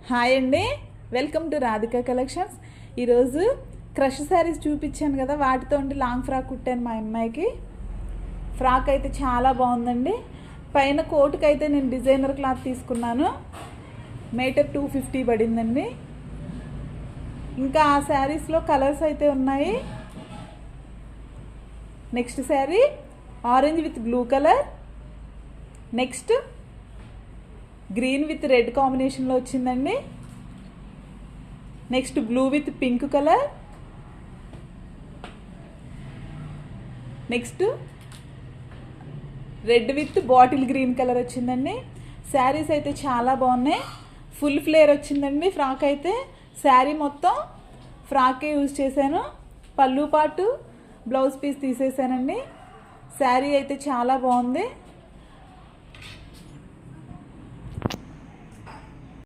Hi అండి, welcome to Radhika collections. ఈరోజు crush saris చూపించాను కదా, వాటితో లాంగ్ ఫ్రాక్ కుట్టాను మా అమ్మాయికి. ఫ్రాక్ అయితే చాలా బాగుందండి. పైన కోటుకి అయితే నేను డిజైనర్ క్లాత్ తీసుకున్నాను. మీటర్ 250 పడిందండి. ఇంకా ఆ శారీస్లో కలర్స్ అయితే ఉన్నాయి. Next sari orange with blue colour, next green with red కాంబినేషన్లో వచ్చిందండి. Next blue with pink colour, next red with bottle green colour వచ్చిందండి. శారీస్ అయితే చాలా బాగున్నాయి. ఫుల్ ఫ్లేర్ వచ్చిందండి ఫ్రాక్ అయితే. శారీ మొత్తం ఫ్రాకే యూజ్ చేశాను. పళ్ళు పాటు బ్లౌజ్ పీస్ తీసేసానండి. శారీ అయితే చాలా బాగుంది.